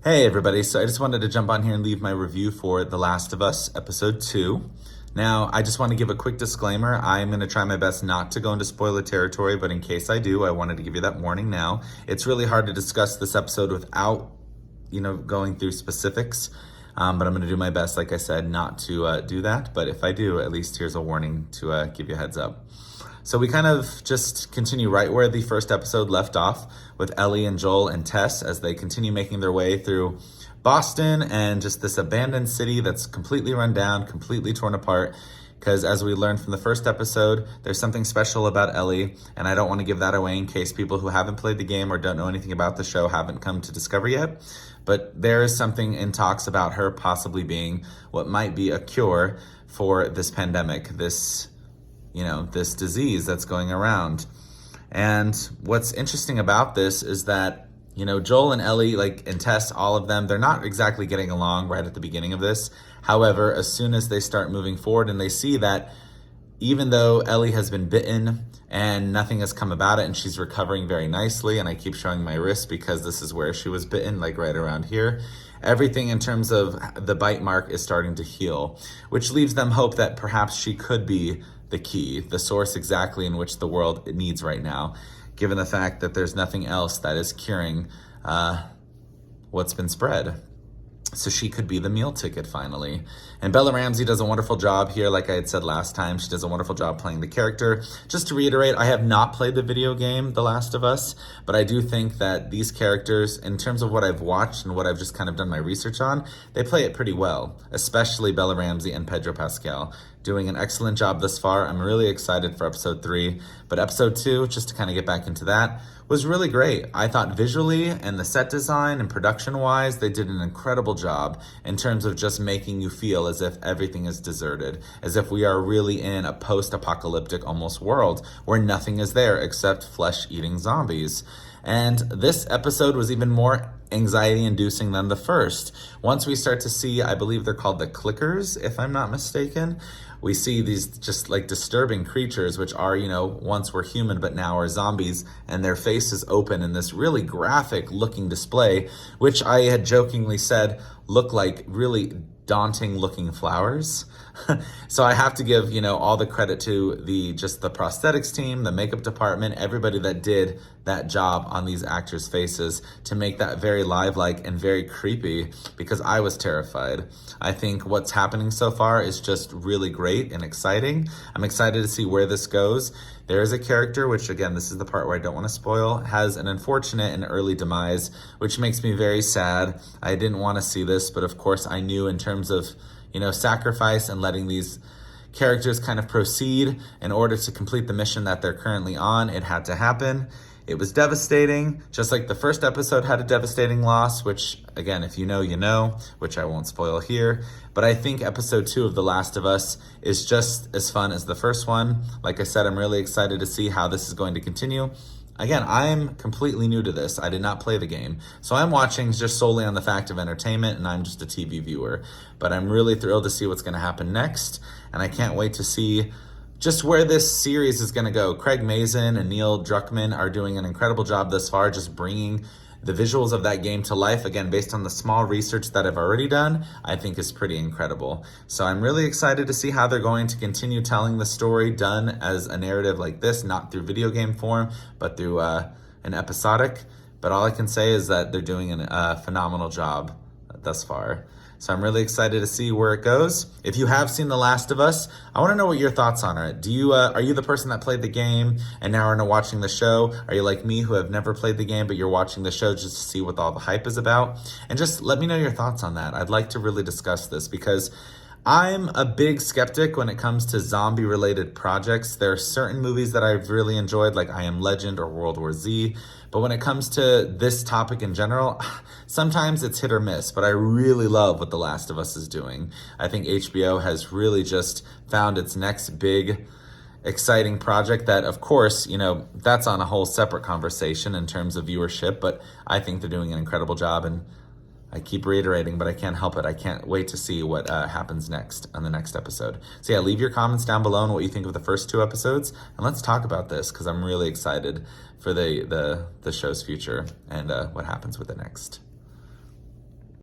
Hey everybody, so I just wanted to jump on here and leave my review for The Last of Us Episode 2. Now, I just want to give a quick disclaimer. I'm going to try my best not to go into spoiler territory, but in case I do, I wanted to give you that warning now. It's really hard to discuss this episode without, going through specifics, but I'm going to do my best, like I said, not to do that. But if I do, at least here's a warning to give you a heads up. So we kind of just continue right where the first episode left off with Ellie and Joel and Tess as they continue making their way through Boston and just this abandoned city that's completely run down, completely torn apart. Because as we learned from the first episode, there's something special about Ellie, and I don't want to give that away in case people who haven't played the game or don't know anything about the show haven't come to discover yet. But there is something in talks about her possibly being what might be a cure for this pandemic, this disease that's going around. And what's interesting about this is that, Joel and Ellie, and Tess, all of them, they're not exactly getting along right at the beginning of this. However, as soon as they start moving forward and they see that even though Ellie has been bitten and nothing has come about it and she's recovering very nicely, and I keep showing my wrist because this is where she was bitten, right around here, everything in terms of the bite mark is starting to heal, which leaves them hope that perhaps she could be the key, the source exactly in which the world needs right now, given the fact that there's nothing else that is curing what's been spread. So she could be the meal ticket finally. And Bella Ramsey does a wonderful job here. Like I had said last time, she does a wonderful job playing the character. Just to reiterate, I have not played the video game, The Last of Us, but I do think that these characters, in terms of what I've watched and what I've just kind of done my research on, they play it pretty well, especially Bella Ramsey and Pedro Pascal. Doing an excellent job thus far. I'm really excited for episode 3, but episode 2, just to kind of get back into that, was really great. I thought visually and the set design and production-wise, they did an incredible job in terms of just making you feel as if everything is deserted, as if we are really in a post-apocalyptic almost world where nothing is there except flesh-eating zombies. And this episode was even more anxiety-inducing than the first. Once we start to see, I believe they're called the clickers, if I'm not mistaken, we see these just disturbing creatures, which are, once were human, but now are zombies, and their faces open in this really graphic looking display, which I had jokingly said look like really daunting looking flowers. So I have to give, all the credit to the prosthetics team, the makeup department, everybody that did that job on these actors' faces to make that very lifelike and very creepy, because I was terrified. I think what's happening so far is just really great and exciting. I'm excited to see where this goes. There is a character, which again, this is the part where I don't want to spoil, has an unfortunate and early demise, which makes me very sad. I didn't want to see this, but of course I knew in terms of, sacrifice and letting these characters kind of proceed in order to complete the mission that they're currently on, it had to happen. It was devastating, just like the first episode had a devastating loss, which, again, if you know, which I won't spoil here. But I think episode 2 of The Last of Us is just as fun as the first one. Like I said, I'm really excited to see how this is going to continue. Again, I'm completely new to this. I did not play the game. So I'm watching just solely on the fact of entertainment, and I'm just a TV viewer. But I'm really thrilled to see what's going to happen next, and I can't wait to see just where this series is going to go. Craig Mazin and Neil Druckmann are doing an incredible job thus far, just bringing the visuals of that game to life, again, based on the small research that I've already done, I think is pretty incredible. So I'm really excited to see how they're going to continue telling the story done as a narrative like this, not through video game form, but through an episodic. But all I can say is that they're doing a phenomenal job thus far. So I'm really excited to see where it goes. If you have seen The Last of Us, I want to know what your thoughts on it. Are you the person that played the game and now are watching the show? Are you like me who have never played the game, but you're watching the show just to see what all the hype is about? And just let me know your thoughts on that. I'd like to really discuss this because I'm a big skeptic when it comes to zombie-related projects. There are certain movies that I've really enjoyed, like I Am Legend or World War Z. But when it comes to this topic in general, sometimes it's hit or miss. But I really love what The Last of Us is doing. I think HBO has really just found its next big, exciting project that, of course, that's on a whole separate conversation in terms of viewership. But I think they're doing an incredible job, and I keep reiterating, but I can't help it. I can't wait to see what happens next on the next episode. So yeah, leave your comments down below on what you think of the first 2 episodes, and let's talk about this because I'm really excited for the show's future and what happens with it next.